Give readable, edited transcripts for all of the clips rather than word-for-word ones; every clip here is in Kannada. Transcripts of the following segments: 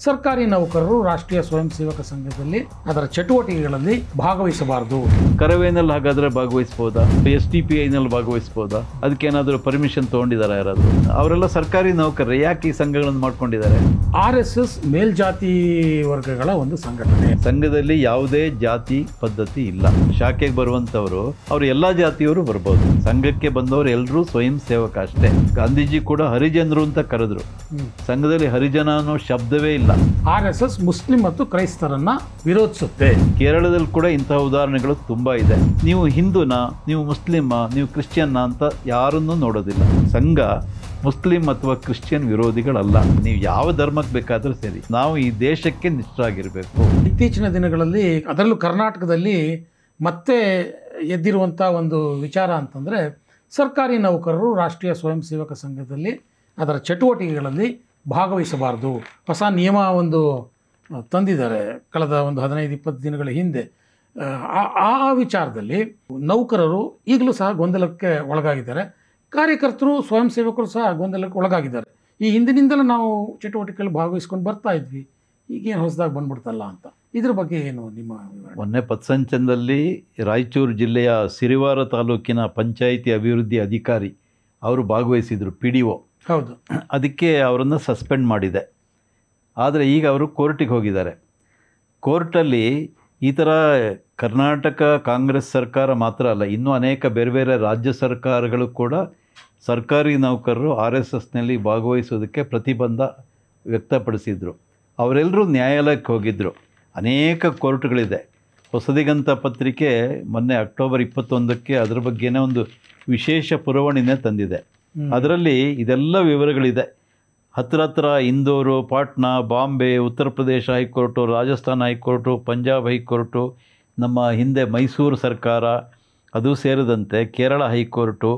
ಸರ್ಕಾರಿ ನೌಕರರು ರಾಷ್ಟ್ರೀಯ ಸ್ವಯಂ ಸೇವಕ ಸಂಘದಲ್ಲಿ ಅದರ ಚಟುವಟಿಕೆಗಳಲ್ಲಿ ಭಾಗವಹಿಸಬಾರದು. ಕರವೇನಲ್ಲಿ ಹಾಗಾದ್ರೆ ಭಾಗವಹಿಸ್ಬೋದಾ? STPIನಲ್ಲಿ ಭಾಗವಹಿಸ್ಬೋದಾ? ಅದಕ್ಕೇನಾದರೂ ಪರ್ಮಿಷನ್ ತೊಗೊಂಡಿದ್ದಾರೆ ಯಾರಾದರೂ? ಅವರೆಲ್ಲ ಸರ್ಕಾರಿ ನೌಕರರು, ಯಾಕೆ ಈ ಸಂಘಗಳನ್ನು ಮಾಡ್ಕೊಂಡಿದ್ದಾರೆ? RSS ಮೇಲ್ಜಾತಿ ವರ್ಗಗಳ ಒಂದು ಸಂಘಟನೆ. ಸಂಘದಲ್ಲಿ ಯಾವುದೇ ಜಾತಿ ಪದ್ಧತಿ ಇಲ್ಲ. ಶಾಖೆಗೆ ಬರುವಂತವರು ಅವರು ಎಲ್ಲಾ ಜಾತಿಯವರು ಬರ್ಬೋದು. ಸಂಘಕ್ಕೆ ಬಂದವರು ಎಲ್ಲರೂ ಸ್ವಯಂ ಸೇವಕ ಅಷ್ಟೇ. ಗಾಂಧೀಜಿ ಕೂಡ ಹರಿಜನರು ಅಂತ ಕರೆದ್ರು. ಸಂಘದಲ್ಲಿ ಹರಿಜನ ಅನ್ನೋ ಶಬ್ದವೇ ಇಲ್ಲ. RSS ಮುಸ್ಲಿಂ ಮತ್ತು ಕ್ರೈಸ್ತರನ್ನ ವಿರೋಧಿಸುತ್ತೆ. ಕೇರಳದಲ್ಲಿ ಕೂಡ ಇಂತಹ ಉದಾಹರಣೆಗಳು ತುಂಬಾ ಇದೆ. ನೀವು ಹಿಂದೂನಾ, ನೀವು ಮುಸ್ಲಿಮ, ನೀವು ಕ್ರಿಶ್ಚಿಯನ್ನ ಅಂತ ಯಾರನ್ನೂ ನೋಡೋದಿಲ್ಲ. ಸಂಘ ಮುಸ್ಲಿಂ ಅಥವಾ ಕ್ರಿಶ್ಚಿಯನ್ ವಿರೋಧಿಗಳಲ್ಲ. ನೀವು ಯಾವ ಧರ್ಮಕ್ಕೆ ಬೇಕಾದರೂ ಸರಿ, ನಾವು ಈ ದೇಶಕ್ಕೆ ನಿಷ್ಠರಾಗಿರಬೇಕು. ಇತ್ತೀಚಿನ ದಿನಗಳಲ್ಲಿ ಅದರಲ್ಲೂ ಕರ್ನಾಟಕದಲ್ಲಿ ಮತ್ತೆ ಎದ್ದಿರುವಂಥ ಒಂದು ವಿಚಾರ ಅಂತಂದರೆ, ಸರ್ಕಾರಿ ನೌಕರರು ರಾಷ್ಟ್ರೀಯ ಸ್ವಯಂ ಸೇವಕ ಸಂಘದಲ್ಲಿ ಅದರ ಚಟುವಟಿಕೆಗಳಲ್ಲಿ ಭಾಗವಹಿಸಬಾರದು. ಹೊಸ ನಿಯಮ ಒಂದು ತಂದಿದ್ದಾರೆ ಕಳೆದ ಒಂದು 15-20 ದಿನಗಳ ಹಿಂದೆ. ಆ ವಿಚಾರದಲ್ಲಿ ನೌಕರರು ಈಗಲೂ ಸಹ ಗೊಂದಲಕ್ಕೆ ಒಳಗಾಗಿದ್ದಾರೆ. ಕಾರ್ಯಕರ್ತರು, ಸ್ವಯಂ ಸೇವಕರು ಸಹ ಗೊಂದಲಕ್ಕೆ ಒಳಗಾಗಿದ್ದಾರೆ. ಈ ಹಿಂದಿನಿಂದಲೂ ನಾವು ಚಟುವಟಿಕೆಯಲ್ಲಿ ಭಾಗವಹಿಸ್ಕೊಂಡು ಬರ್ತಾ ಇದ್ವಿ, ಈಗೇನು ಹೊಸದಾಗಿ ಬಂದ್ಬಿಡ್ತಲ್ಲ ಅಂತ. ಇದ್ರ ಬಗ್ಗೆ ಏನು ನಿಮ್ಮ ವಿವರಣೆ? ಮೊನ್ನೆ ಪತ್ಸಂಚನದಲ್ಲಿ ರಾಯಚೂರು ಜಿಲ್ಲೆಯ ಸಿರಿವಾರ ತಾಲೂಕಿನ ಪಂಚಾಯಿತಿ ಅಭಿವೃದ್ಧಿ ಅಧಿಕಾರಿ ಅವರು ಭಾಗವಹಿಸಿದರು, PDO. ಹೌದು. ಅದಕ್ಕೆ ಅವರನ್ನು ಸಸ್ಪೆಂಡ್ ಮಾಡಿದೆ. ಆದರೆ ಈಗ ಅವರು ಕೋರ್ಟಿಗೆ ಹೋಗಿದ್ದಾರೆ. ಕೋರ್ಟಲ್ಲಿ ಈ ಥರ ಕರ್ನಾಟಕ ಕಾಂಗ್ರೆಸ್ ಸರ್ಕಾರ ಮಾತ್ರ ಅಲ್ಲ, ಇನ್ನೂ ಅನೇಕ ಬೇರೆ ಬೇರೆ ರಾಜ್ಯ ಸರ್ಕಾರಗಳು ಕೂಡ ಸರ್ಕಾರಿ ನೌಕರರು RSSನಲ್ಲಿ ಭಾಗವಹಿಸೋದಕ್ಕೆ ಪ್ರತಿಬಂಧ ವ್ಯಕ್ತಪಡಿಸಿದರು. ಅವರೆಲ್ಲರೂ ನ್ಯಾಯಾಲಯಕ್ಕೆ ಹೋಗಿದ್ದರು. ಅನೇಕ ಕೋರ್ಟ್ಗಳಿದೆ. ಹೊಸದಿಗಂತ ಪತ್ರಿಕೆ ಮೊನ್ನೆ ಅಕ್ಟೋಬರ್ 21ಕ್ಕೆ ಅದರ ಬಗ್ಗೆನೇ ಒಂದು ವಿಶೇಷ ಪುರವಣಿನೇ ತಂದಿದೆ. ಅದರಲ್ಲಿ ಇದೆಲ್ಲ ವಿವರಗಳಿದೆ. ಹತ್ತಿರ ಇಂದೋರು, Patna, Bombay, Uttar Pradesh high court, Rajasthan high court, Punjab high court, ನಮ್ಮ ಹಿಂದೆ ಮೈಸೂರು ಸರ್ಕಾರ ಅದು ಸೇರಿದಂತೆ ಕೇರಳ ಹೈಕೋರ್ಟು,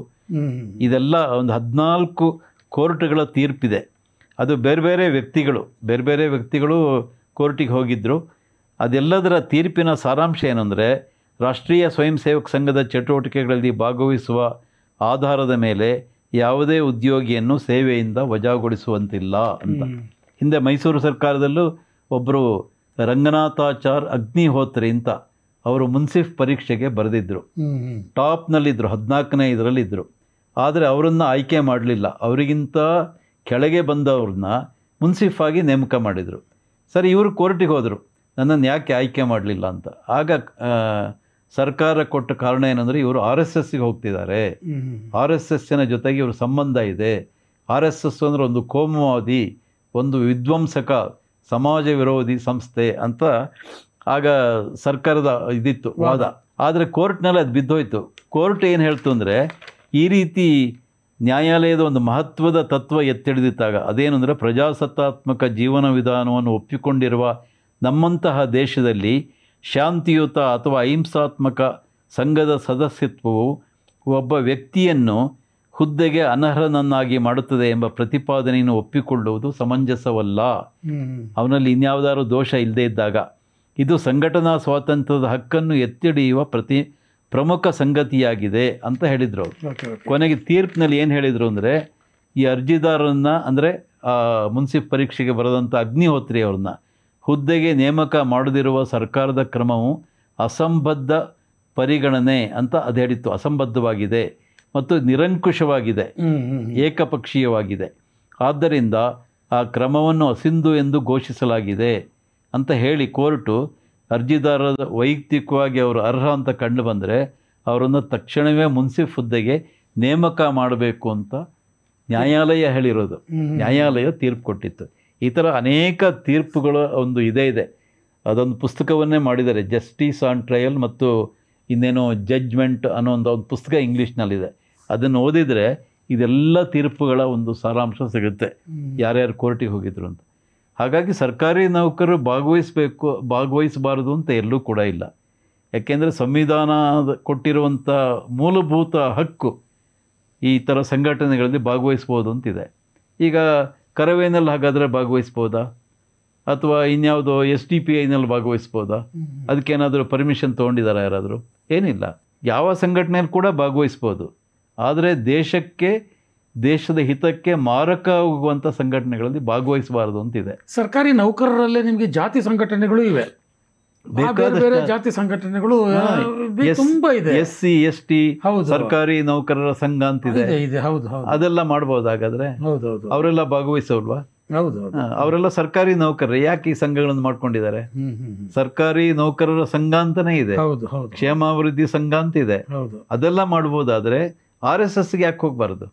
ಇದೆಲ್ಲ ಒಂದು 14 ಕೋರ್ಟ್ಗಳ ತೀರ್ಪಿದೆ. ಅದು ಬೇರೆ ಬೇರೆ ವ್ಯಕ್ತಿಗಳು ಕೋರ್ಟಿಗೆ ಹೋಗಿದ್ದರು. ಅದೆಲ್ಲದರ ತೀರ್ಪಿನ ಸಾರಾಂಶ ಏನಂದರೆ, ರಾಷ್ಟ್ರೀಯ ಸ್ವಯಂ ಸೇವಕ ಸಂಘದ ಚಟುವಟಿಕೆಗಳಲ್ಲಿ ಭಾಗವಹಿಸುವ ಆಧಾರದ ಮೇಲೆ ಯಾವುದೇ ಉದ್ಯೋಗಿಯನ್ನು ಸೇವೆಯಿಂದ ವಜಾಗೊಳಿಸುವಂತಿಲ್ಲ ಅಂತ. ಹಿಂದೆ ಮೈಸೂರು ಸರ್ಕಾರದಲ್ಲೂ ಒಬ್ಬರು ರಂಗನಾಥಾಚಾರ್ ಅಗ್ನಿಹೋತ್ರಿ ಅಂತ ಅವರು ಮುನ್ಸಿಫ್ ಪರೀಕ್ಷೆಗೆ ಬರೆದಿದ್ದರು. ಟಾಪ್ನಲ್ಲಿದ್ದರು, 14ನೇ ಇದರಲ್ಲಿದ್ದರು. ಆದರೆ ಅವರನ್ನು ಆಯ್ಕೆ ಮಾಡಲಿಲ್ಲ. ಅವರಿಗಿಂತ ಕೆಳಗೆ ಬಂದವ್ರನ್ನ ಮುನ್ಸಿಫ್ ಆಗಿ ನೇಮಕ ಮಾಡಿದರು. ಸರಿ, ಇವರು ಕೋರ್ಟಿಗೆ ಹೋದರು, ನನ್ನನ್ನು ಯಾಕೆ ಆಯ್ಕೆ ಮಾಡಲಿಲ್ಲ ಅಂತ. ಆಗ ಸರ್ಕಾರ ಕೊಟ್ಟ ಕಾರಣ ಏನಂದರೆ, ಇವರು RSSಗೆ ಹೋಗ್ತಿದ್ದಾರೆ, RSSನ ಜೊತೆಗೆ ಇವರು ಸಂಬಂಧ ಇದೆ. RSS ಅಂದರೆ ಒಂದು ಕೋಮುವಾದಿ, ಒಂದು ವಿಧ್ವಂಸಕ, ಸಮಾಜ ವಿರೋಧಿ ಸಂಸ್ಥೆ ಅಂತ ಆಗ ಸರ್ಕಾರದ ಇದಿತ್ತು ವಾದ. ಆದರೆ ಕೋರ್ಟ್ನಲ್ಲಿ ಅದು ಬಿದ್ದೋಯ್ತು. ಕೋರ್ಟ್ ಏನು ಹೇಳ್ತು ಅಂದರೆ, ಈ ರೀತಿ ನ್ಯಾಯಾಲಯದ ಒಂದು ಮಹತ್ವದ ತತ್ವ ಎತ್ತಿಡಿದಿದ್ದಾಗ, ಅದೇನು ಅಂದರೆ, ಪ್ರಜಾಸತ್ತಾತ್ಮಕ ಜೀವನ ವಿಧಾನವನ್ನು ಒಪ್ಪಿಕೊಂಡಿರುವ ನಮ್ಮಂತಹ ದೇಶದಲ್ಲಿ ಶಾಂತಿಯುತ ಅಥವಾ ಅಹಿಂಸಾತ್ಮಕ ಸಂಘದ ಸದಸ್ಯತ್ವವು ಒಬ್ಬ ವ್ಯಕ್ತಿಯನ್ನು ಹುದ್ದೆಗೆ ಅನರ್ಹನನ್ನಾಗಿ ಮಾಡುತ್ತದೆ ಎಂಬ ಪ್ರತಿಪಾದನೆಯನ್ನು ಒಪ್ಪಿಕೊಳ್ಳುವುದು ಸಮಂಜಸವಲ್ಲ. ಅವನಲ್ಲಿ ಇನ್ಯಾವುದಾದ್ರೂ ದೋಷ ಇಲ್ಲದೇ ಇದ್ದಾಗ. ಇದು ಸಂಘಟನಾ ಸ್ವಾತಂತ್ರ್ಯದ ಹಕ್ಕನ್ನು ಎತ್ತಿಡಿಯುವ ಪ್ರಮುಖ ಸಂಗತಿಯಾಗಿದೆ ಅಂತ ಹೇಳಿದರು ಅವರು. ಕೊನೆಗೆ ತೀರ್ಪಿನಲ್ಲಿ ಏನು ಹೇಳಿದರು ಅಂದರೆ, ಈ ಅರ್ಜಿದಾರರನ್ನು ಅಂದರೆ ಮುನ್ಸಿಫ್ ಪರೀಕ್ಷೆಗೆ ಬರೆದಂಥ ಅಗ್ನಿಹೋತ್ರಿ ಅವ್ರನ್ನ ಹುದ್ದೆಗೆ ನೇಮಕ ಮಾಡದಿರುವ ಸರ್ಕಾರದ ಕ್ರಮವು ಅಸಂಬದ್ಧ ಪರಿಗಣನೆ ಅಂತ ಅದು ಹೇಳಿತ್ತು. ಅಸಂಬದ್ಧವಾಗಿದೆ ಮತ್ತು ನಿರಂಕುಶವಾಗಿದೆ, ಏಕಪಕ್ಷೀಯವಾಗಿದೆ. ಆದ್ದರಿಂದ ಆ ಕ್ರಮವನ್ನು ಅಸಿಂಧು ಎಂದು ಘೋಷಿಸಲಾಗಿದೆ ಅಂತ ಹೇಳಿ ಕೋರ್ಟು ಅರ್ಜಿದಾರರ ವೈಯಕ್ತಿಕವಾಗಿ ಅವರು ಅರ್ಹ ಅಂತ ಕಂಡು ಬಂದರೆ ಅವರನ್ನು ತಕ್ಷಣವೇ ಮುನ್ಸಿಫ್ ಹುದ್ದೆಗೆ ನೇಮಕ ಮಾಡಬೇಕು ಅಂತ ನ್ಯಾಯಾಲಯ ಹೇಳಿರೋದು. ನ್ಯಾಯಾಲಯ ತೀರ್ಪು ಕೊಟ್ಟಿತ್ತು. ಈ ಥರ ಅನೇಕ ತೀರ್ಪುಗಳ ಒಂದು ಇದೆ. ಅದೊಂದು ಪುಸ್ತಕವನ್ನೇ ಮಾಡಿದ್ದಾರೆ, ಜಸ್ಟಿಸ್ ಆನ್ ಟ್ರಯಲ್ ಮತ್ತು ಇನ್ನೇನೋ ಜಡ್ಜ್ಮೆಂಟ್ ಅನ್ನೋ ಒಂದು ಪುಸ್ತಕ ಇಂಗ್ಲೀಷ್ನಲ್ಲಿದೆ. ಅದನ್ನು ಓದಿದರೆ ಇದೆಲ್ಲ ತೀರ್ಪುಗಳ ಒಂದು ಸಾರಾಂಶ ಸಿಗುತ್ತೆ, ಯಾರ್ಯಾರು ಕೋರ್ಟಿಗೆ ಹೋಗಿದ್ರು ಅಂತ. ಹಾಗಾಗಿ ಸರ್ಕಾರಿ ನೌಕರರು ಭಾಗವಹಿಸಬಾರದು ಅಂತ ಎಲ್ಲೂ ಕೂಡ ಇಲ್ಲ. ಯಾಕೆಂದರೆ ಸಂವಿಧಾನ ಕೊಟ್ಟಿರುವಂಥ ಮೂಲಭೂತ ಹಕ್ಕು ಈ ಥರ ಸಂಘಟನೆಗಳಲ್ಲಿ ಭಾಗವಹಿಸ್ಬೋದು ಅಂತಿದೆ. ಈಗ ಕರವೇನಲ್ಲಿ ಹಾಗಾದರೆ ಭಾಗವಹಿಸ್ಬೋದಾ? ಅಥವಾ ಇನ್ಯಾವುದೋ STPIನಲ್ಲಿ ಭಾಗವಹಿಸ್ಬೋದಾ? ಅದಕ್ಕೇನಾದರೂ ಪರ್ಮಿಷನ್ ತೊಗೊಂಡಿದ್ದಾರೆ ಯಾರಾದರೂ? ಏನಿಲ್ಲ. ಯಾವ ಸಂಘಟನೆಯಲ್ಲಿ ಕೂಡ ಭಾಗವಹಿಸ್ಬೋದು. ಆದರೆ ದೇಶಕ್ಕೆ ದೇಶದ ಹಿತಕ್ಕೆ ಮಾರಕ ಹೋಗುವಂಥ ಸಂಘಟನೆಗಳಲ್ಲಿ ಭಾಗವಹಿಸಬಾರದು ಅಂತಿದೆ. ಸರ್ಕಾರಿ ನೌಕರರಲ್ಲೇ ನಿಮಗೆ ಜಾತಿ ಸಂಘಟನೆಗಳು ಇವೆ, ಬೇರೆ ಬೇರೆ ಜಾತಿ ಸಂಘಟನೆಗಳು ತುಂಬಾ ಇದೆ. SC ST ಸರ್ಕಾರಿ ನೌಕರರ ಸಂಘ ಅಂತಿದೆ, ಅದೆಲ್ಲ ಮಾಡ್ಬೋದು. ಹಾಗಾದ್ರೆ ಅವರೆಲ್ಲ ಭಾಗವಹಿಸೋಲ್ವಾ? ಅವರೆಲ್ಲ ಸರ್ಕಾರಿ ನೌಕರರು, ಯಾಕೆ ಈ ಸಂಘಗಳನ್ನು ಮಾಡ್ಕೊಂಡಿದ್ದಾರೆ? ಸರ್ಕಾರಿ ನೌಕರರ ಸಂಘ ಅಂತಾನೆ ಇದೆ, ಕ್ಷೇಮಾಭಿವೃದ್ಧಿ ಸಂಘ ಅಂತ ಇದೆ, ಅದೆಲ್ಲ ಮಾಡ್ಬೋದಾದ್ರೆ RSSಗೆ ಯಾಕೆ ಹೋಗ್ಬಾರ್ದು?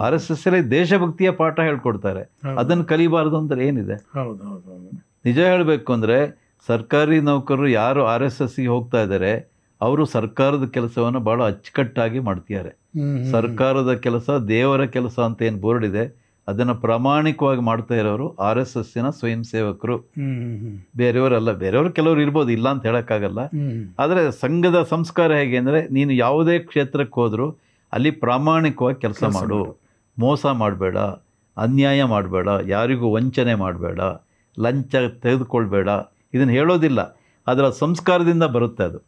RSS ಅಲ್ಲಿ ದೇಶಭಕ್ತಿಯ ಪಾಠ ಹೇಳ್ಕೊಡ್ತಾರೆ, ಅದನ್ನು ಕಲಿಬಾರ್ದು ಅಂದ್ರೆ ಏನಿದೆ? ನಿಜ ಹೇಳಬೇಕು ಅಂದ್ರೆ ಸರ್ಕಾರಿ ನೌಕರರು ಯಾರು RSSಗೆ ಹೋಗ್ತಾ ಇದ್ದಾರೆ ಅವರು ಸರ್ಕಾರದ ಕೆಲಸವನ್ನು ಬಹಳ ಅಚ್ಚುಕಟ್ಟಾಗಿ ಮಾಡ್ತಿದ್ದಾರೆ. ಸರ್ಕಾರದ ಕೆಲಸ ದೇವರ ಕೆಲಸ ಅಂತ ಏನು ಬೋರ್ಡ್ ಇದೆ ಅದನ್ನು ಪ್ರಾಮಾಣಿಕವಾಗಿ ಮಾಡ್ತಾ ಇರೋರು RSSನ ಸ್ವಯಂ ಸೇವಕರು, ಬೇರೆಯವರಲ್ಲ. ಬೇರೆಯವರು ಕೆಲವರು ಇರ್ಬೋದು, ಇಲ್ಲ ಅಂತ ಹೇಳೋಕ್ಕಾಗಲ್ಲ. ಆದರೆ ಸಂಘದ ಸಂಸ್ಕಾರ ಹೇಗೆ ಅಂದರೆ, ನೀನು ಯಾವುದೇ ಕ್ಷೇತ್ರಕ್ಕೆ ಹೋದರೂ ಅಲ್ಲಿ ಪ್ರಾಮಾಣಿಕವಾಗಿ ಕೆಲಸ ಮಾಡು, ಮೋಸ ಮಾಡಬೇಡ, ಅನ್ಯಾಯ ಮಾಡಬೇಡ, ಯಾರಿಗೂ ವಂಚನೆ ಮಾಡಬೇಡ, ಲಂಚ ತೆಗೆದುಕೊಳ್ಬೇಡ, ಇದನ್ನು ಹೇಳೋದಿಲ್ಲ, ಅದರ ಸಂಸ್ಕಾರದಿಂದ ಬರುತ್ತೆ ಅದು.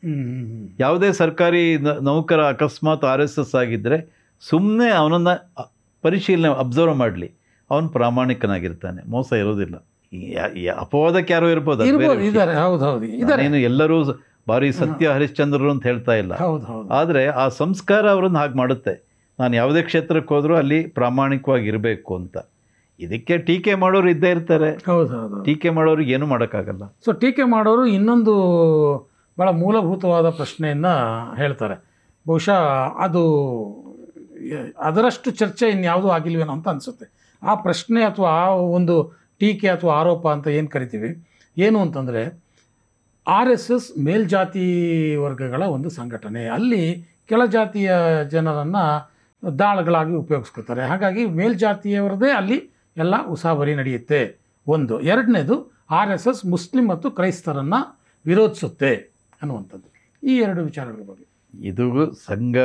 ಯಾವುದೇ ಸರ್ಕಾರಿ ನೌಕರ ಅಕಸ್ಮಾತ್ RSS ಆಗಿದ್ದರೆ ಸುಮ್ಮನೆ ಅವನನ್ನು ಪರಿಶೀಲನೆ ಅಬ್ಸರ್ವ್ ಮಾಡಲಿ, ಅವನು ಪ್ರಾಮಾಣಿಕನಾಗಿರ್ತಾನೆ, ಮೋಸ ಇರೋದಿಲ್ಲ. ಅಪವಾದಕ್ಕೆ ಯಾರೋ ಇರ್ಬೋದು, ನೀನು ಎಲ್ಲರೂ ಭಾರಿ ಸತ್ಯ ಹರಿಶ್ಚಂದ್ರರು ಅಂತ ಹೇಳ್ತಾ ಇಲ್ಲ, ಆದರೆ ಆ ಸಂಸ್ಕಾರ ಅವರನ್ನು ಹಾಗೆ ಮಾಡುತ್ತೆ. ನಾನು ಯಾವುದೇ ಕ್ಷೇತ್ರಕ್ಕೆ ಹೋದರೂ ಅಲ್ಲಿ ಪ್ರಾಮಾಣಿಕವಾಗಿರಬೇಕು ಅಂತ. ಇದಕ್ಕೆ ಟೀಕೆ ಮಾಡೋರು ಇದ್ದೇ ಇರ್ತಾರೆ, ಟೀಕೆ ಮಾಡೋರಿಗೆ ಏನೂ ಮಾಡೋಕ್ಕಾಗಲ್ಲ. ಸೊ ಟೀಕೆ ಮಾಡೋರು ಇನ್ನೊಂದು ಭಾಳ ಮೂಲಭೂತವಾದ ಪ್ರಶ್ನೆಯನ್ನು ಹೇಳ್ತಾರೆ, ಬಹುಶಃ ಅದು ಅದರಷ್ಟು ಚರ್ಚೆ ಇನ್ಯಾವುದೂ ಆಗಿಲ್ವೇನೋ ಅಂತ ಅನಿಸುತ್ತೆ. ಆ ಪ್ರಶ್ನೆ ಅಥವಾ ಆ ಒಂದು ಟೀಕೆ ಅಥವಾ ಆರೋಪ ಅಂತ ಏನು ಕರಿತೀವಿ, ಏನು ಅಂತಂದರೆ RSS ಮೇಲ್ಜಾತಿ ವರ್ಗಗಳ ಒಂದು ಸಂಘಟನೆ, ಅಲ್ಲಿ ಕೆಳಜಾತಿಯ ಜನರನ್ನು ದಾಳಗಳಾಗಿ ಉಪಯೋಗಿಸ್ಕೊತಾರೆ, ಹಾಗಾಗಿ ಮೇಲ್ಜಾತಿಯವರದೇ ಅಲ್ಲಿ ಎಲ್ಲ ಉಸಾಬರಿ ನಡೆಯುತ್ತೆ. ಒಂದು. ಎರಡನೇದು, RSS ಮುಸ್ಲಿಂ ಮತ್ತು ಕ್ರೈಸ್ತರನ್ನು ವಿರೋಧಿಸುತ್ತೆ ಅನ್ನುವಂಥದ್ದು. ಈ ಎರಡು ವಿಚಾರಗಳ ಬಗ್ಗೆ ಇದು ಸಂಘ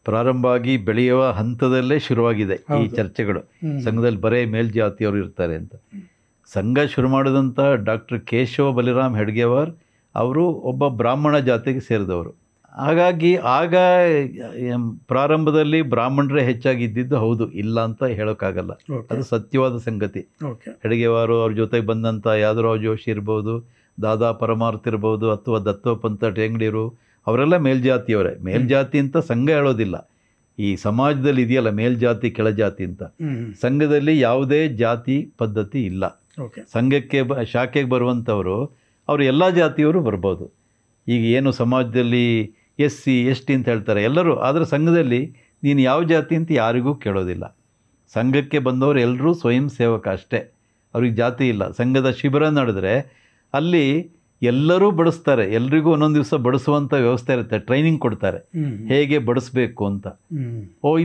ಪ್ರಾರಂಭ ಆಗಿ ಬೆಳೆಯುವ ಹಂತದಲ್ಲೇ ಶುರುವಾಗಿದೆ ಈ ಚರ್ಚೆಗಳು. ಸಂಘದಲ್ಲಿ ಬರೇ ಮೇಲ್ಜಾತಿಯವರು ಇರ್ತಾರೆ ಅಂತ. ಸಂಘ ಶುರು ಮಾಡಿದಂಥ ಡಾಕ್ಟರ್ ಕೇಶವ ಬಲಿರಾಮ್ ಹೆಡ್ಗೇವಾರ್ ಅವರು ಒಬ್ಬ ಬ್ರಾಹ್ಮಣ ಜಾತಿಗೆ ಸೇರಿದವರು. ಹಾಗಾಗಿ ಆಗ ಪ್ರಾರಂಭದಲ್ಲಿ ಬ್ರಾಹ್ಮಣರೇ ಹೆಚ್ಚಾಗಿದ್ದಿದ್ದು ಹೌದು, ಇಲ್ಲ ಅಂತ ಹೇಳೋಕ್ಕಾಗಲ್ಲ, ಅದು ಸತ್ಯವಾದ ಸಂಗತಿ. ಹೆಡ್ಗೇವಾರು ಅವ್ರ ಜೊತೆಗೆ ಬಂದಂಥ ಯಾದವರಾವ್ ಜೋಶಿ ಇರ್ಬೋದು, ದಾದಾ ಪರಮಾರ್ಥ ಇರ್ಬೋದು, ಅಥವಾ ದತ್ತೋಪಂತ ಟೆಂಗಡಿರು, ಅವರೆಲ್ಲ ಮೇಲ್ಜಾತಿಯವರೇ. ಮೇಲ್ಜಾತಿ ಅಂತ ಸಂಘ ಹೇಳೋದಿಲ್ಲ, ಈ ಸಮಾಜದಲ್ಲಿ ಇದೆಯಲ್ಲ ಮೇಲ್ಜಾತಿ ಕೆಳಜಾತಿ ಅಂತ. ಸಂಘದಲ್ಲಿ ಯಾವುದೇ ಜಾತಿ ಪದ್ಧತಿ ಇಲ್ಲ. ಸಂಘಕ್ಕೆ ಶಾಖೆಗೆ ಬರುವಂಥವರು ಅವರು ಎಲ್ಲ ಜಾತಿಯವರು ಬರ್ಬೋದು. ಈಗ ಏನು ಸಮಾಜದಲ್ಲಿ SC ST ಅಂತ ಹೇಳ್ತಾರೆ ಎಲ್ಲರೂ, ಆದರೆ ಸಂಘದಲ್ಲಿ ನೀನು ಯಾವ ಜಾತಿ ಅಂತ ಯಾರಿಗೂ ಕೇಳೋದಿಲ್ಲ. ಸಂಘಕ್ಕೆ ಬಂದವರು ಎಲ್ಲರೂ ಸ್ವಯಂ ಸೇವಕ ಅಷ್ಟೇ, ಅವ್ರಿಗೆ ಜಾತಿ ಇಲ್ಲ. ಸಂಘದ ಶಿಬಿರ ನಡೆದ್ರೆ ಅಲ್ಲಿ ಎಲ್ಲರೂ ಬಡಿಸ್ತಾರೆ, ಎಲ್ರಿಗೂ ಒಂದೊಂದು ದಿವಸ ಬಡಿಸುವಂಥ ವ್ಯವಸ್ಥೆ ಇರುತ್ತೆ, ಟ್ರೈನಿಂಗ್ ಕೊಡ್ತಾರೆ ಹೇಗೆ ಬಡಿಸ್ಬೇಕು ಅಂತ.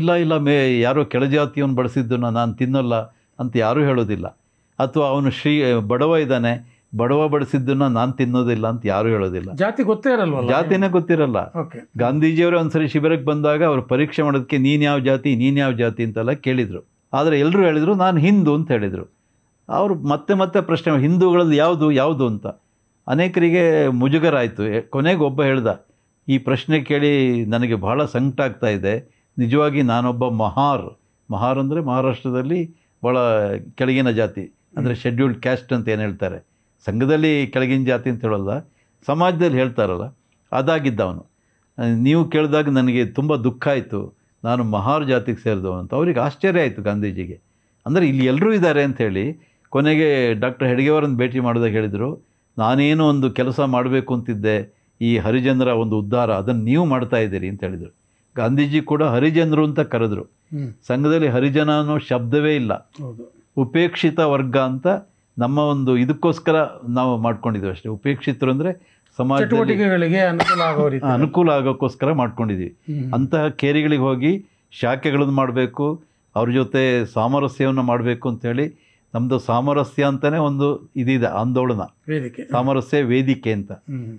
ಇಲ್ಲ ಯಾರೋ ಕೆಳಜಾತಿಯವನು ಬಡಿಸಿದ್ದನ್ನು ನಾನು ತಿನ್ನೋಲ್ಲ ಅಂತ ಯಾರೂ ಹೇಳೋದಿಲ್ಲ. ಅಥವಾ ಅವನು ಬಡವ ಇದ್ದಾನೆ, ಬಡವ ಬಡಿಸಿದ್ದನ್ನು ನಾನು ತಿನ್ನೋದಿಲ್ಲ ಅಂತ ಯಾರೂ ಹೇಳೋದಿಲ್ಲ. ಜಾತಿ ಗೊತ್ತೇ ಇರಲ್ವ, ಜಾತಿನೇ ಗೊತ್ತಿರಲ್ಲ. ಗಾಂಧೀಜಿಯವರು ಒಂದ್ಸರಿ ಶಿಬಿರಕ್ಕೆ ಬಂದಾಗ ಅವರು ಪರೀಕ್ಷೆ ಮಾಡೋದಕ್ಕೆ ನೀನು ಯಾವ ಜಾತಿ ಅಂತೆಲ್ಲ ಕೇಳಿದರು. ಆದರೆ ಎಲ್ಲರೂ ಹೇಳಿದರು ನಾನು ಹಿಂದೂ ಅಂತ ಹೇಳಿದರು. ಅವರು ಮತ್ತೆ ಪ್ರಶ್ನೆ, ಹಿಂದೂಗಳಲ್ಲಿ ಯಾವುದು ಅಂತ. ಅನೇಕರಿಗೆ ಮುಜುಗರ ಆಯಿತು. ಕೊನೆಗೆ ಒಬ್ಬ ಹೇಳ್ದ, ಈ ಪ್ರಶ್ನೆ ಕೇಳಿ ನನಗೆ ಬಹಳ ಸಂಕಟ ಆಗ್ತಾ ಇದೆ, ನಿಜವಾಗಿ ನಾನೊಬ್ಬ ಮಹಾರ್ ಅಂದರೆ ಮಹಾರಾಷ್ಟ್ರದಲ್ಲಿ ಭಾಳ ಕೆಳಗಿನ ಜಾತಿ, ಅಂದರೆ ಶೆಡ್ಯೂಲ್ಡ್ ಕ್ಯಾಸ್ಟ್ ಅಂತ ಏನು ಹೇಳ್ತಾರೆ. ಸಂಘದಲ್ಲಿ ಕೆಳಗಿನ ಜಾತಿ ಅಂತ ಹೇಳೋಲ್ಲ, ಸಮಾಜದಲ್ಲಿ ಹೇಳ್ತಾರಲ್ಲ, ಅದಾಗಿದ್ದವನು. ನೀವು ಕೇಳಿದಾಗ ನನಗೆ ತುಂಬ ದುಃಖ ಆಯಿತು, ನಾನು ಮಹಾರ್ ಜಾತಿಗೆ ಸೇರಿದವನು ಅಂತ. ಅವ್ರಿಗೆ ಆಶ್ಚರ್ಯ ಆಯಿತು ಗಾಂಧೀಜಿಗೆ, ಅಂದರೆ ಇಲ್ಲಿ ಎಲ್ಲರೂ ಇದ್ದಾರೆ ಅಂಥೇಳಿ. ಕೊನೆಗೆ ಡಾಕ್ಟರ್ ಹೆಡ್ಗೇವಾರನ್ನು ಭೇಟಿ ಮಾಡಿದಾಗ ಹೇಳಿದರು, ನಾನೇನೋ ಒಂದು ಕೆಲಸ ಮಾಡಬೇಕು ಅಂತಿದ್ದೆ, ಈ ಹರಿಜನರ ಒಂದು ಉದ್ಧಾರ, ಅದನ್ನು ನೀವು ಮಾಡ್ತಾ ಇದ್ದೀರಿ ಅಂತ ಹೇಳಿದರು. ಗಾಂಧೀಜಿ ಕೂಡ ಹರಿಜನರು ಅಂತ ಕರೆದ್ರು. ಸಂಘದಲ್ಲಿ ಹರಿಜನ ಅನ್ನೋ ಶಬ್ದವೇ ಇಲ್ಲ, ಉಪೇಕ್ಷಿತ ವರ್ಗ ಅಂತ ನಮ್ಮ ಒಂದು ಇದಕ್ಕೋಸ್ಕರ ನಾವು ಮಾಡ್ಕೊಂಡಿದ್ದೀವಿ ಅಷ್ಟೇ. ಉಪೇಕ್ಷಿತರು ಅಂದರೆ ಸಮಾಜಗಳಿಗೆ ಅನುಕೂಲ ಆಗೋಕ್ಕೋಸ್ಕರ ಮಾಡ್ಕೊಂಡಿದ್ದೀವಿ. ಅಂತಹ ಕೇರಿಗಳಿಗೆ ಹೋಗಿ ಶಾಖೆಗಳನ್ನು ಮಾಡಬೇಕು, ಅವ್ರ ಜೊತೆ ಸಾಮರಸ್ಯವನ್ನು ಮಾಡಬೇಕು ಅಂಥೇಳಿ ನಮ್ಮದು ಸಾಮರಸ್ಯ ಅಂತಲೇ ಒಂದು ಇದಿದೆ, ಆಂದೋಲನ, ಸಾಮರಸ್ಯ ವೇದಿಕೆ ಅಂತ.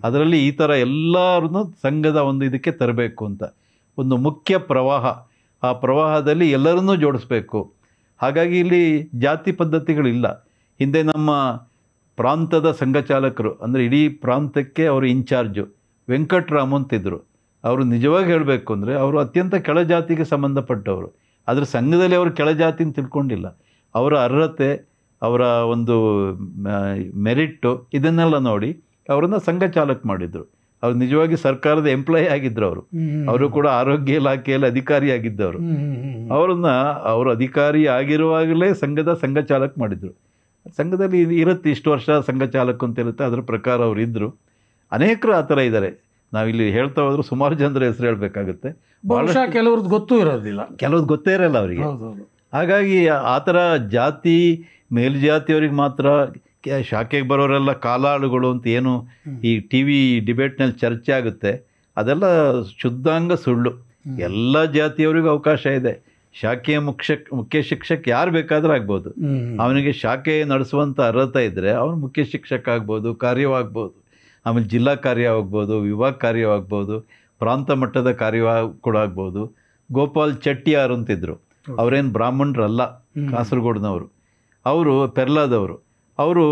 ಅದರಲ್ಲಿ ಈ ಥರ ಎಲ್ಲರನ್ನೂ ಸಂಘದ ಒಂದು ಇದಕ್ಕೆ ತರಬೇಕು ಅಂತ ಒಂದು ಮುಖ್ಯ ಪ್ರವಾಹ. ಆ ಪ್ರವಾಹದಲ್ಲಿ ಎಲ್ಲರನ್ನೂ ಜೋಡಿಸ್ಬೇಕು. ಹಾಗಾಗಿ ಇಲ್ಲಿ ಜಾತಿ ಪದ್ಧತಿಗಳಿಲ್ಲ. ಹಿಂದೆ ನಮ್ಮ ಪ್ರಾಂತದ ಸಂಘ ಚಾಲಕರು, ಅಂದರೆ ಇಡೀ ಪ್ರಾಂತಕ್ಕೆ ಅವರು ಇನ್ಚಾರ್ಜು ವೆಂಕಟರಾಮು ಅಂತಿದ್ದರು. ಅವರು ನಿಜವಾಗಿ ಹೇಳಬೇಕು ಅಂದರೆ ಅವರು ಅತ್ಯಂತ ಕೆಳಜಾತಿಗೆ ಸಂಬಂಧಪಟ್ಟವರು. ಆದರೆ ಸಂಘದಲ್ಲಿ ಅವರು ಕೆಳಜಾತಿನ ತಿಳ್ಕೊಂಡಿಲ್ಲ. ಅವರ ಅರ್ಹತೆ, ಅವರ ಒಂದು ಮೆರಿಟ್ಟು ಇದನ್ನೆಲ್ಲ ನೋಡಿ ಅವರನ್ನು ಸಂಘ ಚಾಲಕ ಮಾಡಿದರು. ಅವ್ರು ನಿಜವಾಗಿ ಸರ್ಕಾರದ ಎಂಪ್ಲಾಯಿ ಆಗಿದ್ದರು. ಅವರು ಕೂಡ ಆರೋಗ್ಯ ಇಲಾಖೆಯಲ್ಲಿ ಅಧಿಕಾರಿಯಾಗಿದ್ದವರು. ಅವರು ಅಧಿಕಾರಿ ಆಗಿರುವಾಗಲೇ ಸಂಘ ಚಾಲಕ ಮಾಡಿದರು. ಸಂಘದಲ್ಲಿ ಇರುತ್ತೆ, ಇಷ್ಟು ವರ್ಷ ಸಂಘ ಚಾಲಕ ಅಂತ ಇರುತ್ತೆ, ಅದರ ಪ್ರಕಾರ ಅವರು ಇದ್ದರು. ಅನೇಕರು ಆ ಥರ ಇದ್ದಾರೆ. ನಾವಿಲ್ಲಿ ಹೇಳ್ತಾ ಹೋದ್ರು ಸುಮಾರು ಜನರ ಹೆಸರು ಹೇಳಬೇಕಾಗುತ್ತೆ. ಬಹುಶಃ ಕೆಲವ್ರದ್ದು ಗೊತ್ತೂ ಇರೋದಿಲ್ಲ, ಕೆಲವ್ದು ಗೊತ್ತೇ ಇರಲ್ಲ ಅವರಿಗೆ. ಹಾಗಾಗಿ ಆ ಥರ ಜಾತಿ, ಮೇಲ್ಜಾತಿಯವ್ರಿಗೆ ಮಾತ್ರ ಶಾಖೆಗೆ ಬರೋರೆಲ್ಲ ಕಾಲಾಳುಗಳು ಅಂತ ಏನು ಈ ಟಿ ವಿ ಡಿಬೇಟ್ನಲ್ಲಿ ಚರ್ಚೆ ಆಗುತ್ತೆ, ಅದೆಲ್ಲ ಶುದ್ಧಾಂಗ ಸುಳ್ಳು. ಎಲ್ಲ ಜಾತಿಯವರಿಗೂ ಅವಕಾಶ ಇದೆ. ಶಾಖೆಯ ಮುಖ್ಯ ಶಿಕ್ಷಕ ಯಾರು ಬೇಕಾದರೂ ಆಗ್ಬೋದು. ಅವನಿಗೆ ಶಾಖೆ ನಡೆಸುವಂಥ ಅರ್ಹತೆ ಇದ್ದರೆ ಅವನು ಮುಖ್ಯ ಶಿಕ್ಷಕ ಆಗ್ಬೋದು, ಕಾರ್ಯವಾಗ್ಬೋದು. ಆಮೇಲೆ ಜಿಲ್ಲಾ ಕಾರ್ಯವಾಗ್ಬೋದು, ವಿಭಾಗ ಕಾರ್ಯವಾಗ್ಬೋದು, ಪ್ರಾಂತ ಮಟ್ಟದ ಕಾರ್ಯ ಕೂಡ ಆಗ್ಬೋದು. ಗೋಪಾಲ್ ಚೆಟ್ಟಿಯಾರ್ ಅಂತಿದ್ರು, ಅವರೇನು ಬ್ರಾಹ್ಮಣರಲ್ಲ, ಕಾಸರಗೋಡಿನವರು. ಅವರು ಪೆರ್ಲಾದವರು. ಅವರು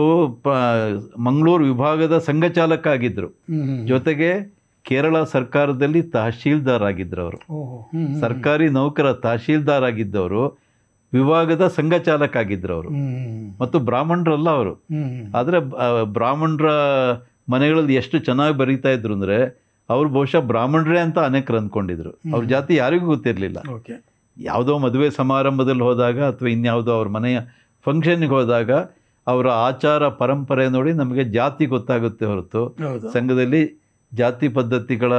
ಮಂಗಳೂರು ವಿಭಾಗದ ಸಂಘ ಚಾಲಕ ಆಗಿದ್ದರು. ಜೊತೆಗೆ ಕೇರಳ ಸರ್ಕಾರದಲ್ಲಿ ತಹಶೀಲ್ದಾರ್ ಆಗಿದ್ದರು. ಅವರು ಸರ್ಕಾರಿ ನೌಕರ ತಹಶೀಲ್ದಾರ್ ಆಗಿದ್ದವರು, ವಿಭಾಗದ ಸಂಘ ಚಾಲಕ ಆಗಿದ್ದರು ಅವರು. ಮತ್ತು ಬ್ರಾಹ್ಮಣರಲ್ಲ ಅವರು. ಆದರೆ ಬ್ರಾಹ್ಮಣರ ಮನೆಗಳಲ್ಲಿ ಎಷ್ಟು ಚೆನ್ನಾಗಿ ಬರೀತಾ ಇದ್ರು ಅಂದರೆ ಅವರು ಬಹುಶಃ ಬ್ರಾಹ್ಮಣರೇ ಅಂತ ಅನೇಕರು ಅಂದ್ಕೊಂಡಿದ್ರು. ಅವ್ರ ಜಾತಿ ಯಾರಿಗೂ ಗೊತ್ತಿರಲಿಲ್ಲ. ಯಾವುದೋ ಮದುವೆ ಸಮಾರಂಭದಲ್ಲಿ ಹೋದಾಗ ಅಥವಾ ಇನ್ಯಾವುದೋ ಅವ್ರ ಮನೆಯ ಫಂಕ್ಷನ್ಗೆ ಹೋದಾಗ ಅವರ ಆಚಾರ ಪರಂಪರೆ ನೋಡಿ ನಮಗೆ ಜಾತಿ ಗೊತ್ತಾಗುತ್ತೆ ಹೊರತು ಸಂಘದಲ್ಲಿ ಜಾತಿ ಪದ್ಧತಿಗಳ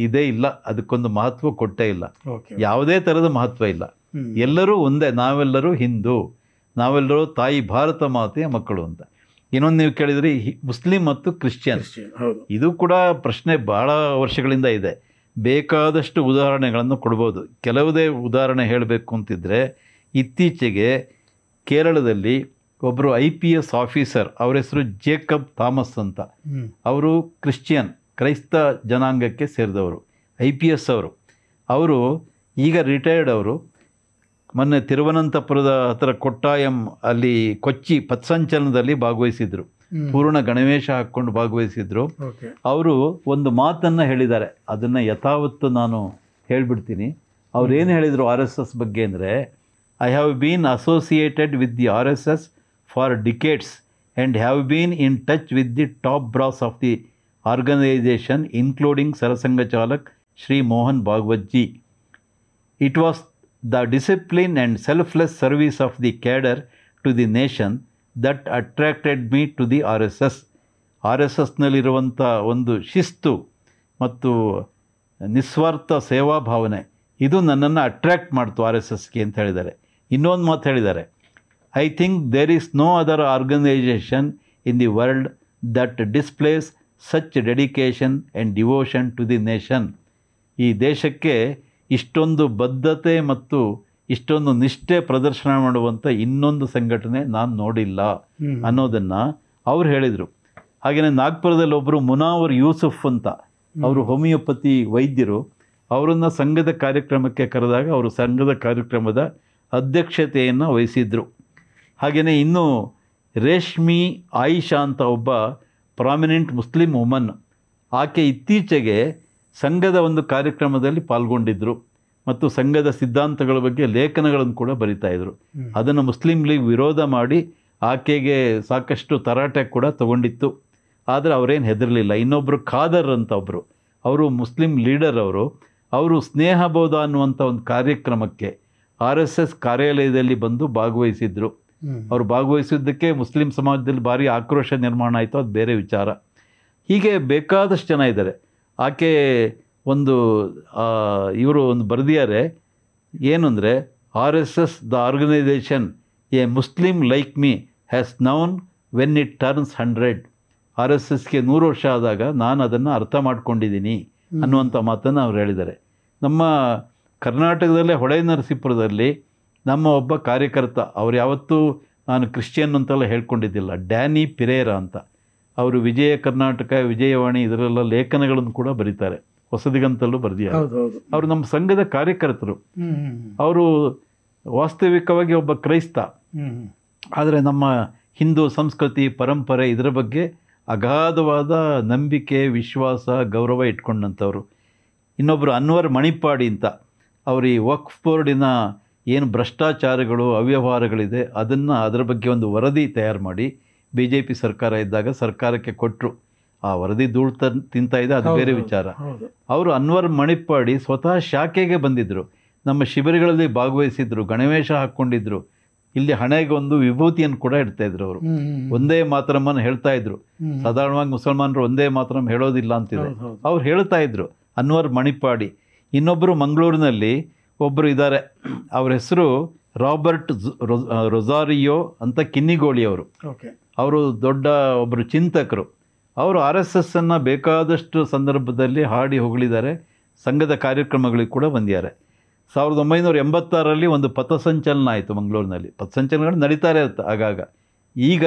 ಇದೇ ಇಲ್ಲ, ಅದಕ್ಕೊಂದು ಮಹತ್ವ ಕೊಟ್ಟೇ ಇಲ್ಲ. ಯಾವುದೇ ಥರದ ಮಹತ್ವ ಇಲ್ಲ. ಎಲ್ಲರೂ ಒಂದೇ, ನಾವೆಲ್ಲರೂ ಹಿಂದೂ, ನಾವೆಲ್ಲರೂ ತಾಯಿ ಭಾರತ ಮಾತೆಯ ಮಕ್ಕಳು ಅಂತ. ಇನ್ನೊಂದು ನೀವು ಕೇಳಿದರೆ ಮುಸ್ಲಿಂ ಮತ್ತು ಕ್ರಿಶ್ಚಿಯನ್, ಇದು ಕೂಡ ಪ್ರಶ್ನೆ ಭಾಳ ವರ್ಷಗಳಿಂದ ಇದೆ. ಬೇಕಾದಷ್ಟು ಉದಾಹರಣೆಗಳನ್ನು ಕೊಡ್ಬೋದು. ಕೆಲವುದೇ ಉದಾಹರಣೆ ಹೇಳಬೇಕು ಅಂತಿದ್ರೆ, ಇತ್ತೀಚೆಗೆ ಕೇರಳದಲ್ಲಿ ಒಬ್ಬರು IPS ಆಫೀಸರ್, ಅವರ ಹೆಸರು ಜೇಕಬ್ ಥಾಮಸ್ ಅಂತ. ಅವರು ಕ್ರೈಸ್ತ ಜನಾಂಗಕ್ಕೆ ಸೇರಿದವರು, IPS ಅವರು ಈಗ ರಿಟೈರ್ಡ್. ಅವರು ಮೊನ್ನೆ ತಿರುವನಂತಪುರದ ಹತ್ತಿರ ಕೊಟ್ಟಾಯಂ ಅಲ್ಲಿ ಕೊಚ್ಚಿ ಪಥಸಂಚಲನದಲ್ಲಿ ಭಾಗವಹಿಸಿದ್ರು. ಪೂರ್ಣ ಗಣವೇಶ ಹಾಕ್ಕೊಂಡು ಭಾಗವಹಿಸಿದ್ರು. ಅವರು ಒಂದು ಮಾತನ್ನು ಹೇಳಿದ್ದಾರೆ, ಅದನ್ನು ಯಥಾವತ್ತು ನಾನು ಹೇಳಿಬಿಡ್ತೀನಿ. ಅವ್ರೇನು ಹೇಳಿದರು RSS ಬಗ್ಗೆ ಅಂದರೆ, I have been associated with the RSS for decades and have been in touch with the top brass of the organisation including Sarsanghchalak Shri Mohan Bhagwat ji. It was the discipline and selfless service of the cadre to the nation that attracted me to the RSS. RSSನಲ್ಲಿರುವಂಥ ಒಂದು ಶಿಸ್ತು ಮತ್ತು ನಿಸ್ವಾರ್ಥ ಸೇವಾ ಭಾವನೆ, ಇದು ನನ್ನನ್ನು ಅಟ್ರ್ಯಾಕ್ಟ್ ಮಾಡ್ತು RSSಗೆ ಅಂತ ಹೇಳಿದ್ದಾರೆ. ಇನ್ನೊಂದು ಮಾತು ಹೇಳಿದ್ದಾರೆ, I think there is no other organisation in the world that displace such dedication and devotion to the nation. ಈ ದೇಶಕ್ಕೆ ಇಷ್ಟೊಂದು ಬದ್ಧತೆ ಮತ್ತು ಇಷ್ಟೊಂದು ನಿಷ್ಠೆ ಪ್ರದರ್ಶನ ಮಾಡುವಂಥ ಇನ್ನೊಂದು ಸಂಘಟನೆ ನಾನು ನೋಡಿಲ್ಲ ಅನ್ನೋದನ್ನು ಅವ್ರು ಹೇಳಿದರು. ಹಾಗೆಯೇ ನಾಗ್ಪುರದಲ್ಲಿ ಒಬ್ಬರು ಮುನಾವರ್ ಯೂಸುಫ್ ಅಂತ, ಅವರು ಹೋಮಿಯೋಪತಿ ವೈದ್ಯರು. ಅವರನ್ನು ಸಂಘದ ಕಾರ್ಯಕ್ರಮಕ್ಕೆ ಕರೆದಾಗ ಅವರು ಸಂಘದ ಕಾರ್ಯಕ್ರಮದ ಅಧ್ಯಕ್ಷತೆಯನ್ನು ವಹಿಸಿದರು. ಹಾಗೆಯೇ ಇನ್ನೂ ರೇಷ್ಮಿ ಆಯಿಷಾ ಅಂತ ಒಬ್ಬ ಪ್ರಾಮಿನೆಂಟ್ ಮುಸ್ಲಿಂ ವುಮನ್, ಆಕೆ ಇತ್ತೀಚೆಗೆ ಸಂಘದ ಒಂದು ಕಾರ್ಯಕ್ರಮದಲ್ಲಿ ಪಾಲ್ಗೊಂಡಿದ್ದರು ಮತ್ತು ಸಂಘದ ಸಿದ್ಧಾಂತಗಳ ಬಗ್ಗೆ ಲೇಖನಗಳನ್ನು ಕೂಡ ಬರಿತಾಯಿದ್ರು. ಅದನ್ನು ಮುಸ್ಲಿಂ ಲೀಗ್ ವಿರೋಧ ಮಾಡಿ ಆಕೆಗೆ ಸಾಕಷ್ಟು ತರಾಟೆ ಕೂಡ ತಗೊಂಡಿತ್ತು. ಆದರೆ ಅವರೇನು ಹೆದರಲಿಲ್ಲ. ಇನ್ನೊಬ್ಬರು ಖಾದರ್ ಅಂತ ಒಬ್ಬರು, ಅವರು ಮುಸ್ಲಿಂ ಲೀಡರ್. ಅವರು ಸ್ನೇಹಬೋಧ ಅನ್ನುವಂಥ ಒಂದು ಕಾರ್ಯಕ್ರಮಕ್ಕೆ RSS ಕಾರ್ಯಾಲಯದಲ್ಲಿ ಬಂದು ಭಾಗವಹಿಸಿದ್ರು. ಅವರು ಭಾಗವಹಿಸಿದ್ದಕ್ಕೆ ಮುಸ್ಲಿಂ ಸಮಾಜದಲ್ಲಿ ಭಾರಿ ಆಕ್ರೋಶ ನಿರ್ಮಾಣ ಆಯಿತು, ಅದು ಬೇರೆ ವಿಚಾರ. ಹೀಗೆ ಬೇಕಾದಷ್ಟು ಜನ ಇದ್ದಾರೆ. ಆಕೆ ಇವರು ಒಂದು ಬರೆದಿದ್ದಾರೆ, ಏನು ಅಂದರೆ, RSS the organisation a Muslim like me has known when it turns 100. RSSಗೆ 100 ವರ್ಷ ಆದಾಗ ನಾನು ಅದನ್ನು ಅರ್ಥ ಮಾಡ್ಕೊಂಡಿದ್ದೀನಿ ಅನ್ನುವಂಥ ಮಾತನ್ನು ಅವ್ರು ಹೇಳಿದ್ದಾರೆ. ನಮ್ಮ ಕರ್ನಾಟಕದಲ್ಲೇ ಹೊಳೆನರಸೀಪುರದಲ್ಲಿ ನಮ್ಮ ಒಬ್ಬ ಕಾರ್ಯಕರ್ತ, ಅವ್ರು ಯಾವತ್ತೂ ನಾನು ಕ್ರಿಶ್ಚಿಯನ್ ಅಂತೆಲ್ಲ ಹೇಳ್ಕೊಂಡಿದ್ದಿಲ್ಲ, ಡ್ಯಾನಿ ಪಿರೇರಾ ಅಂತ. ಅವರು ವಿಜಯ ಕರ್ನಾಟಕ, ವಿಜಯವಾಣಿ ಇದರೆಲ್ಲ ಲೇಖನಗಳನ್ನು ಕೂಡ ಬರೀತಾರೆ, ಹೊಸದಿಗಂತಲ್ಲೂ ಬರೆದಿದ್ದಾರೆ. ಅವರು ನಮ್ಮ ಸಂಘದ ಕಾರ್ಯಕರ್ತರು. ಅವರು ವಾಸ್ತವಿಕವಾಗಿ ಒಬ್ಬ ಕ್ರೈಸ್ತ, ಆದರೆ ನಮ್ಮ ಹಿಂದೂ ಸಂಸ್ಕೃತಿ ಪರಂಪರೆ ಇದರ ಬಗ್ಗೆ ಅಗಾಧವಾದ ನಂಬಿಕೆ, ವಿಶ್ವಾಸ, ಗೌರವ ಇಟ್ಕೊಂಡಂಥವ್ರು. ಇನ್ನೊಬ್ಬರು ಅನ್ವರ್ ಮಣಿಪಾಡಿ ಅಂತ, ಅವರು ಈ ವಕ್ಫ್ ಬೋರ್ಡಿನ ಏನು ಭ್ರಷ್ಟಾಚಾರಗಳು ಅವ್ಯವಹಾರಗಳಿದೆ ಅದನ್ನು ಅದರ ಬಗ್ಗೆ ಒಂದು ವರದಿ ತಯಾರು ಮಾಡಿ ಬಿ ಜೆ ಪಿ ಸರ್ಕಾರ ಇದ್ದಾಗ ಸರ್ಕಾರಕ್ಕೆ ಕೊಟ್ಟರು. ಆ ವರದಿ ಧೂಳು ತಿಂತಾ ಇದೆ, ಅದು ಬೇರೆ ವಿಚಾರ. ಅವರು ಅನ್ವರ್ ಮಣಿಪ್ಪಾಡಿ ಸ್ವತಃ ಶಾಖೆಗೆ ಬಂದಿದ್ದರು, ನಮ್ಮ ಶಿಬಿರಗಳಲ್ಲಿ ಭಾಗವಹಿಸಿದ್ರು, ಗಣವೇಶ ಹಾಕ್ಕೊಂಡಿದ್ರು, ಇಲ್ಲಿ ಹಣೆಗೆ ಒಂದು ವಿಭೂತಿಯನ್ನು ಕೂಡ ಇಡ್ತಾ ಇದ್ರು. ಅವರು ಒಂದೇ ಮಾತರಮ್ಮನ್ನು ಹೇಳ್ತಾ ಇದ್ರು. ಸಾಧಾರಣವಾಗಿ ಮುಸಲ್ಮಾನರು ಒಂದೇ ಮಾತರಂ ಹೇಳೋದಿಲ್ಲ ಅಂತಿದೆ, ಅವ್ರು ಹೇಳ್ತಾ ಇದ್ರು ಅನ್ವರ್ ಮಣಿಪ್ಪಾಡಿ. ಇನ್ನೊಬ್ಬರು ಮಂಗಳೂರಿನಲ್ಲಿ ಒಬ್ಬರು ಇದ್ದಾರೆ, ಅವ್ರ ಹೆಸರು ರಾಬರ್ಟ್ ರೊಜಾರಿಯೋ ಅಂತ ಕಿನ್ನಿಗೋಳಿಯವರು. ಅವರು ದೊಡ್ಡ ಒಬ್ಬರು ಚಿಂತಕರು. ಅವರು ಆರ್ ಎಸ್ ಎಸ್ಸನ್ನು ಬೇಕಾದಷ್ಟು ಸಂದರ್ಭದಲ್ಲಿ ಹಾಡಿ ಹೊಗಳಿದ್ದಾರೆ, ಸಂಘದ ಕಾರ್ಯಕ್ರಮಗಳಿಗೆ ಕೂಡ ಬಂದಿದ್ದಾರೆ. 1986ರಲ್ಲಿ ಒಂದು ಪಥಸಂಚಲನ ಆಯಿತು ಮಂಗಳೂರಿನಲ್ಲಿ. ಪಥಸಂಚಲನಗಳು ನಡೀತಾರೆ ಇರುತ್ತೆ ಆಗಾಗ. ಈಗ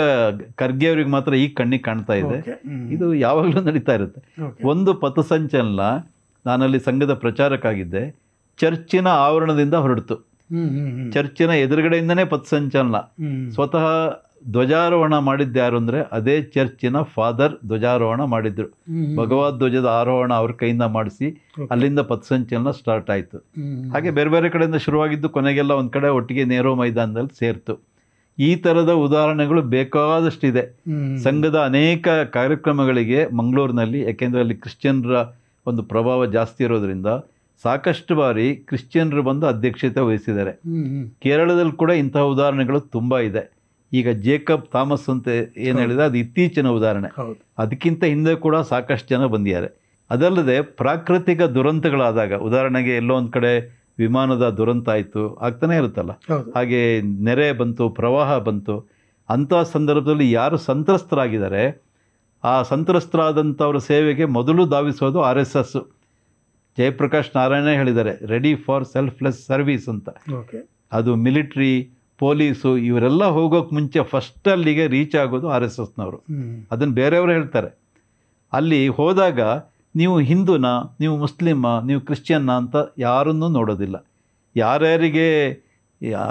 ಖರ್ಗೆ ಅವ್ರಿಗೆ ಮಾತ್ರ ಈಗ ಕಣ್ಣಿಗೆ ಕಾಣ್ತಾ ಇದೆ, ಇದು ಯಾವಾಗಲೂ ನಡೀತಾ ಇರುತ್ತೆ. ಒಂದು ಪಥಸಂಚಲನ, ನಾನಲ್ಲಿ ಸಂಘದ ಪ್ರಚಾರಕ್ಕಾಗಿದ್ದೆ, ಚರ್ಚಿನ ಆವರಣದಿಂದ ಹೊರಡ್ತು. ಚರ್ಚಿನ ಎದುರುಗಡೆಯಿಂದನೇ ಪಥಸಂಚಲನ. ಸ್ವತಃ ಧ್ವಜಾರೋಹಣ ಮಾಡಿದ್ದು ಯಾರು ಅಂದರೆ ಅದೇ ಚರ್ಚಿನ ಫಾದರ್ ಧ್ವಜಾರೋಹಣ ಮಾಡಿದ್ರು. ಭಗವದ್ ಧ್ವಜದ ಆರೋಹಣ ಅವ್ರ ಕೈಯಿಂದ ಮಾಡಿಸಿ ಅಲ್ಲಿಂದ ಪಥಸಂಚಲನ ಸ್ಟಾರ್ಟ್ ಆಯಿತು. ಹಾಗೆ ಬೇರೆ ಬೇರೆ ಕಡೆಯಿಂದ ಶುರುವಾಗಿದ್ದು ಕೊನೆಗೆಲ್ಲ ಒಂದು ಕಡೆ ಒಟ್ಟಿಗೆ ನೆಹರು ಮೈದಾನದಲ್ಲಿ ಸೇರ್ತು. ಈ ಥರದ ಉದಾಹರಣೆಗಳು ಬೇಕಾದಷ್ಟಿದೆ. ಸಂಘದ ಅನೇಕ ಕಾರ್ಯಕ್ರಮಗಳಿಗೆ ಮಂಗಳೂರಿನಲ್ಲಿ, ಯಾಕೆಂದರೆ ಅಲ್ಲಿ ಕ್ರಿಶ್ಚಿಯನ್ರ ಒಂದು ಪ್ರಭಾವ ಜಾಸ್ತಿ ಇರೋದ್ರಿಂದ ಸಾಕಷ್ಟು ಬಾರಿ ಕ್ರಿಶ್ಚಿಯನ್ರು ಬಂದು ಅಧ್ಯಕ್ಷತೆ ವಹಿಸಿದ್ದಾರೆ. ಕೇರಳದಲ್ಲಿ ಕೂಡ ಇಂತಹ ಉದಾಹರಣೆಗಳು ತುಂಬ ಇದೆ. ಈಗ ಜೇಕಬ್ ಥಾಮಸ್ ಅಂತ ಏನು ಹೇಳಿದ್ರೆ ಅದು ಇತ್ತೀಚಿನ ಉದಾಹರಣೆ. ಅದಕ್ಕಿಂತ ಹಿಂದೆ ಕೂಡ ಸಾಕಷ್ಟು ಜನ ಬಂದಿದ್ದಾರೆ. ಅದಲ್ಲದೆ ಪ್ರಾಕೃತಿಕ ದುರಂತಗಳಾದಾಗ, ಉದಾಹರಣೆಗೆ ಎಲ್ಲೋ ಒಂದು ಕಡೆ ವಿಮಾನದ ದುರಂತ ಆಯಿತು, ಆಗ್ತಾನೆ ಇರುತ್ತಲ್ಲ, ಹಾಗೆ ನೆರೆ ಬಂತು, ಪ್ರವಾಹ ಬಂತು, ಅಂಥ ಸಂದರ್ಭದಲ್ಲಿ ಯಾರು ಸಂತ್ರಸ್ತರಾಗಿದ್ದಾರೆ ಆ ಸಂತ್ರಸ್ತರಾದಂಥವ್ರ ಸೇವೆಗೆ ಮೊದಲು ಧಾವಿಸೋದು R S S. Jayaprakash Narayan ಹೇಳಿದ್ದಾರೆ, ರೆಡಿ ಫಾರ್ ಸೆಲ್ಫ್ಲೆಸ್ ಸರ್ವಿಸ್ ಅಂತ. ಅದು ಮಿಲಿಟ್ರಿ, ಪೊಲೀಸು ಇವರೆಲ್ಲ ಹೋಗೋಕ್ಕೆ ಮುಂಚೆ ಫಸ್ಟ್ ಅಲ್ಲಿಗೆ ರೀಚ್ ಆಗೋದು ಆರ್ ಎಸ್ ಎಸ್ನವರು. ಅದನ್ನು ಬೇರೆಯವರು ಹೇಳ್ತಾರೆ. ಅಲ್ಲಿ ಹೋದಾಗ ನೀವು ಹಿಂದೂನಾ, ನೀವು ಮುಸ್ಲಿಮಾ, ನೀವು ಕ್ರಿಶ್ಚಿಯನ್ನ ಅಂತ ಯಾರನ್ನೂ ನೋಡೋದಿಲ್ಲ. ಯಾರ್ಯಾರಿಗೆ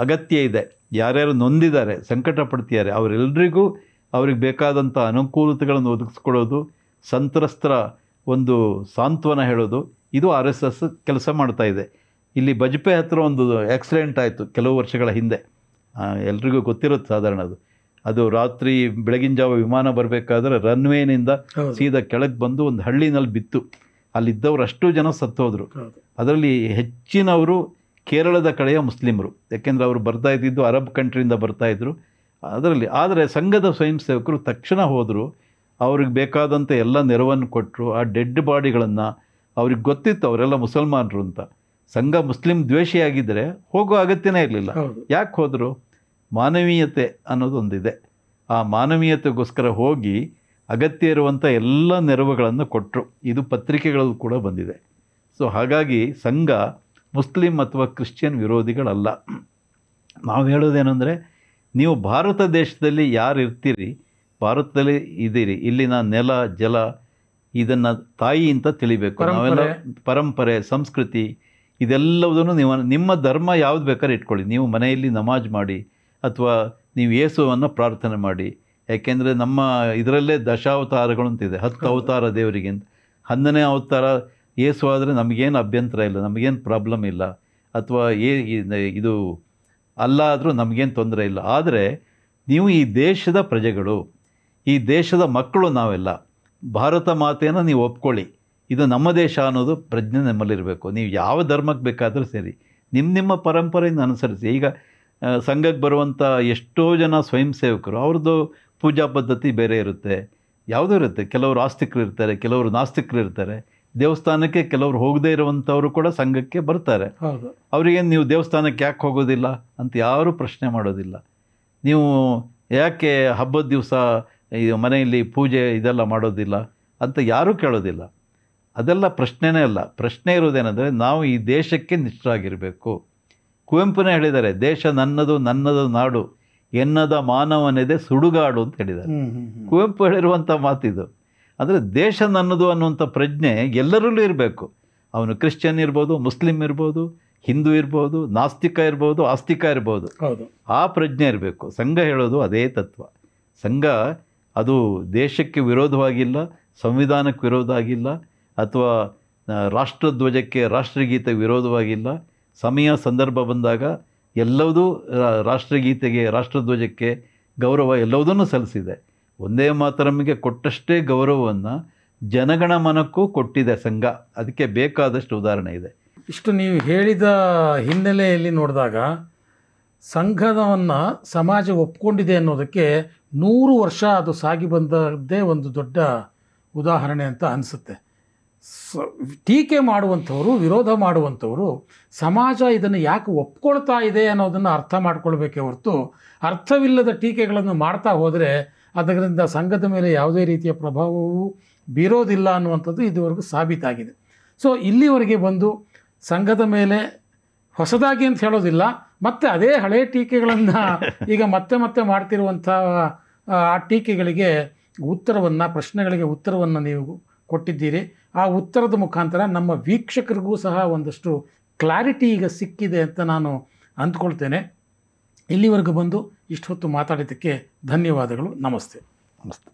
ಅಗತ್ಯ ಇದೆ, ಯಾರ್ಯಾರು ನೊಂದಿದ್ದಾರೆ, ಸಂಕಟ ಪಡ್ತಿದ್ದಾರೆ, ಅವರೆಲ್ಲರಿಗೂ ಅವ್ರಿಗೆ ಬೇಕಾದಂಥ ಅನುಕೂಲತೆಗಳನ್ನು ಒದಗಿಸ್ಕೊಡೋದು, ಸಂತ್ರಸ್ತರ ಒಂದು ಸಾಂತ್ವನ ಹೇಳೋದು, ಇದು ಆರ್ ಎಸ್ ಎಸ್ ಕೆಲಸ ಮಾಡ್ತಾ ಇದೆ. ಇಲ್ಲಿ ಬಜ್ಪೆ ಹತ್ರ ಒಂದು ಆಕ್ಸಿಡೆಂಟ್ ಆಯಿತು ಕೆಲವು ವರ್ಷಗಳ ಹಿಂದೆ, ಎಲ್ರಿಗೂ ಗೊತ್ತಿರುತ್ತೆ ಸಾಧಾರಣ. ಅದು ರಾತ್ರಿ ಬೆಳಗಿನ ಜಾವ ವಿಮಾನ ಬರಬೇಕಾದ್ರೆ ರನ್ವೇನಿಂದ ಸೀದಾ ಕೆಳಗೆ ಬಂದು ಒಂದು ಹಳ್ಳಿನಲ್ಲಿ ಬಿತ್ತು. ಅಲ್ಲಿದ್ದವರು ಅಷ್ಟು ಜನ ಸತ್ತೋದ್ರು. ಅದರಲ್ಲಿ ಹೆಚ್ಚಿನವರು ಕೇರಳದ ಕಡೆಯ ಮುಸ್ಲಿಮರು, ಯಾಕೆಂದರೆ ಅವರು ಬರ್ತಾ ಇದ್ದಿದ್ದು ಅರಬ್ ಕಂಟ್ರಿಯಿಂದ ಬರ್ತಾಯಿದ್ರು ಅದರಲ್ಲಿ. ಆದರೆ ಸಂಘದ ಸ್ವಯಂ ಸೇವಕರು ತಕ್ಷಣ ಹೋದರು, ಅವ್ರಿಗೆ ಬೇಕಾದಂಥ ಎಲ್ಲ ನೆರವನ್ನು ಕೊಟ್ಟರು. ಆ ಡೆಡ್ ಬಾಡಿಗಳನ್ನು, ಅವ್ರಿಗೆ ಗೊತ್ತಿತ್ತು ಅವರೆಲ್ಲ ಮುಸಲ್ಮಾನರು ಅಂತ. ಸಂಘ ಮುಸ್ಲಿಂ ದ್ವೇಷಿಯಾಗಿದ್ದರೆ ಹೋಗೋ ಅಗತ್ಯನೇ ಇರಲಿಲ್ಲ. ಯಾಕೆ ಹೋದರು? ಮಾನವೀಯತೆ ಅನ್ನೋದೊಂದಿದೆ. ಆ ಮಾನವೀಯತೆಗೋಸ್ಕರ ಹೋಗಿ ಅಗತ್ಯ ಇರುವಂಥ ಎಲ್ಲ ನೆರವುಗಳನ್ನು ಕೊಟ್ಟರು. ಇದು ಪತ್ರಿಕೆಗಳಲ್ಲೂ ಕೂಡ ಬಂದಿದೆ. ಸೊ ಹಾಗಾಗಿ ಸಂಘ ಮುಸ್ಲಿಂ ಅಥವಾ ಕ್ರಿಶ್ಚಿಯನ್ ವಿರೋಧಿಗಳಲ್ಲ. ನಾವು ಹೇಳೋದೇನೆಂದರೆ, ನೀವು ಭಾರತ ದೇಶದಲ್ಲಿ ಯಾರು ಇರ್ತೀರಿ, ಭಾರತದಲ್ಲಿ ಇದ್ದೀರಿ, ಇಲ್ಲಿನ ನೆಲ ಜಲ ಇದನ್ನು ತಾಯಿ ಅಂತ ತಿಳಿಬೇಕು. ನಾವೆಲ್ಲ ಪರಂಪರೆ, ಸಂಸ್ಕೃತಿ ಇದೆಲ್ಲವುದನ್ನು ನೀವು ನಿಮ್ಮ ಧರ್ಮ ಯಾವ್ದು ಬೇಕಾದ್ರೆ ಇಟ್ಕೊಳ್ಳಿ. ನೀವು ಮನೆಯಲ್ಲಿ ನಮಾಜ್ ಮಾಡಿ ಅಥವಾ ನೀವು ಯೇಸುವನ್ನು ಪ್ರಾರ್ಥನೆ ಮಾಡಿ. ಯಾಕೆಂದರೆ ನಮ್ಮ ಇದರಲ್ಲೇ ದಶಾವತಾರಗಳು ಅಂತಿದೆ, 10 ಅವತಾರ ದೇವರಿಗೆ ಅಂತ. 11ನೇ ಅವತಾರ ಯೇಸು ಆದರೆ ನಮಗೇನು ಅಭ್ಯಂತರ ಇಲ್ಲ, ನಮಗೇನು ಪ್ರಾಬ್ಲಮ್ ಇಲ್ಲ. ಅಥವಾ ಇದು ಅಲ್ಲ ಆದರೂ ನಮಗೇನು ತೊಂದರೆ ಇಲ್ಲ. ಆದರೆ ನೀವು ಈ ದೇಶದ ಪ್ರಜೆಗಳು, ಈ ದೇಶದ ಮಕ್ಕಳು ನಾವೆಲ್ಲ. ಭಾರತ ಮಾತೆಯನ್ನು ನೀವು ಒಪ್ಕೊಳ್ಳಿ, ಇದು ನಮ್ಮ ದೇಶ ಅನ್ನೋದು ಪ್ರಜ್ಞೆ ನಮ್ಮಲ್ಲಿರಬೇಕು. ನೀವು ಯಾವ ಧರ್ಮಕ್ಕೆ ಬೇಕಾದರೂ ಸರಿ, ನಿಮ್ಮ ಪರಂಪರೆಯನ್ನು ಅನುಸರಿಸಿ. ಈಗ ಸಂಘಕ್ಕೆ ಬರುವಂಥ ಎಷ್ಟೋ ಜನ ಸ್ವಯಂ ಸೇವಕರು, ಅವ್ರದ್ದು ಪೂಜಾ ಪದ್ಧತಿ ಬೇರೆ ಇರುತ್ತೆ, ಯಾವುದೂ ಇರುತ್ತೆ. ಕೆಲವರು ಆಸ್ತಿಕರು ಇರ್ತಾರೆ, ಕೆಲವರು ನಾಸ್ತಿಕರು ಇರ್ತಾರೆ. ದೇವಸ್ಥಾನಕ್ಕೆ ಕೆಲವರು ಹೋಗದೇ ಇರುವಂಥವರು ಕೂಡ ಸಂಘಕ್ಕೆ ಬರ್ತಾರೆ. ಅವರಿಗೇನು ನೀವು ದೇವಸ್ಥಾನಕ್ಕೆ ಯಾಕೆ ಹೋಗೋದಿಲ್ಲ ಅಂತ ಯಾರೂ ಪ್ರಶ್ನೆ ಮಾಡೋದಿಲ್ಲ. ನೀವು ಯಾಕೆ ಹಬ್ಬದ ದಿವಸ ಮನೆಯಲ್ಲಿ ಪೂಜೆ ಇದೆಲ್ಲ ಮಾಡೋದಿಲ್ಲ ಅಂತ ಯಾರೂ ಕೇಳೋದಿಲ್ಲ. ಅದೆಲ್ಲ ಪ್ರಶ್ನೆನೇ ಅಲ್ಲ. ಪ್ರಶ್ನೆ ಇರೋದೇನೆಂದರೆ, ನಾವು ಈ ದೇಶಕ್ಕೆ ನಿಷ್ಠರಾಗಿರಬೇಕು. ಕುವೆಂಪುನೇ ಹೇಳಿದ್ದಾರೆ, ದೇಶ ನನ್ನದು, ನನ್ನದು ನಾಡು, ಎನ್ನದ ಮಾನವನೆದೆ ಸುಡುಗಾಡು ಅಂತ ಹೇಳಿದ್ದಾರೆ. ಕುವೆಂಪು ಹೇಳಿರುವಂಥ ಮಾತಿದು. ಅಂದರೆ ದೇಶ ನನ್ನದು ಅನ್ನುವಂಥ ಪ್ರಜ್ಞೆ ಎಲ್ಲರಲ್ಲೂ ಇರಬೇಕು. ಅವನು ಕ್ರಿಶ್ಚಿಯನ್ ಇರ್ಬೋದು, ಮುಸ್ಲಿಂ ಇರ್ಬೋದು, ಹಿಂದೂ ಇರ್ಬೋದು, ನಾಸ್ತಿಕ ಇರ್ಬೋದು, ಆಸ್ತಿಕ ಇರ್ಬೋದು. ಆ ಪ್ರಜ್ಞೆ ಇರಬೇಕು. ಸಂಘ ಹೇಳೋದು ಅದೇ ತತ್ವ. ಸಂಘ ಅದು ದೇಶಕ್ಕೆ ವಿರೋಧವಾಗಿಲ್ಲ, ಸಂವಿಧಾನಕ್ಕೆ ವಿರೋಧ ಆಗಿಲ್ಲ, ಅಥವಾ ರಾಷ್ಟ್ರಧ್ವಜಕ್ಕೆ ರಾಷ್ಟ್ರಗೀತೆ ವಿರೋಧವಾಗಿಲ್ಲ. ಸಮಯ ಸಂದರ್ಭ ಬಂದಾಗ ಎಲ್ಲವೂ ರಾಷ್ಟ್ರಗೀತೆಗೆ, ರಾಷ್ಟ್ರಧ್ವಜಕ್ಕೆ ಗೌರವ ಎಲ್ಲವುದನ್ನು ಸಲ್ಲಿಸಿದೆ. ಒಂದೇ ಮಾತರಮ್ಮಿಗೆ ಕೊಟ್ಟಷ್ಟೇ ಗೌರವವನ್ನು ಜನಗಣಮನಕ್ಕೂ ಕೊಟ್ಟಿದೆ ಸಂಘ. ಅದಕ್ಕೆ ಬೇಕಾದಷ್ಟು ಉದಾಹರಣೆ ಇದೆ. ಇಷ್ಟು ನೀವು ಹೇಳಿದ ಹಿನ್ನೆಲೆಯಲ್ಲಿ ನೋಡಿದಾಗ ಸಂಘವನ್ನು ಸಮಾಜ ಒಪ್ಕೊಂಡಿದೆ ಅನ್ನೋದಕ್ಕೆ 100 ವರ್ಷ ಅದು ಸಾಗಿ ಬಂದದ್ದೇ ಒಂದು ದೊಡ್ಡ ಉದಾಹರಣೆ ಅಂತ ಅನಿಸುತ್ತೆ. ಟೀಕೆ ಮಾಡುವಂಥವರು, ವಿರೋಧ ಮಾಡುವಂಥವರು ಸಮಾಜ ಇದನ್ನು ಯಾಕೆ ಒಪ್ಕೊಳ್ತಾ ಇದೆ ಅನ್ನೋದನ್ನು ಅರ್ಥ ಮಾಡ್ಕೊಳ್ಬೇಕೇ ಹೊರತು ಅರ್ಥವಿಲ್ಲದ ಟೀಕೆಗಳನ್ನು ಮಾಡ್ತಾ ಹೋದರೆ ಅದರಿಂದ ಸಂಘದ ಮೇಲೆ ಯಾವುದೇ ರೀತಿಯ ಪ್ರಭಾವವೂ ಬೀರೋದಿಲ್ಲ ಅನ್ನುವಂಥದ್ದು ಇದುವರೆಗೂ ಸಾಬೀತಾಗಿದೆ. ಸೊ ಇಲ್ಲಿವರೆಗೆ ಬಂದು ಸಂಘದ ಮೇಲೆ ಹೊಸದಾಗಿ ಅಂತ ಹೇಳೋದಿಲ್ಲ, ಮತ್ತು ಅದೇ ಹಳೆಯ ಟೀಕೆಗಳನ್ನು ಈಗ ಮತ್ತೆ ಮಾಡ್ತಿರುವಂಥ ಆ ಟೀಕೆಗಳಿಗೆ ಪ್ರಶ್ನೆಗಳಿಗೆ ಉತ್ತರವನ್ನು ನೀವು ಕೊಟ್ಟಿದ್ದೀರಿ. ಆ ಉತ್ತರದ ಮುಖಾಂತರ ನಮ್ಮ ವೀಕ್ಷಕರಿಗೂ ಸಹ ಒಂದಷ್ಟು ಕ್ಲಾರಿಟಿ ಈಗ ಸಿಕ್ಕಿದೆ ಅಂತ ನಾನು ಅಂದ್ಕೊಳ್ತೇನೆ. ಇಲ್ಲಿವರೆಗೂ ಬಂದು ಇಷ್ಟು ಹೊತ್ತು ಮಾತಾಡಿದ್ದಕ್ಕೆ ಧನ್ಯವಾದಗಳು. ನಮಸ್ತೆ. ನಮಸ್ತೆ.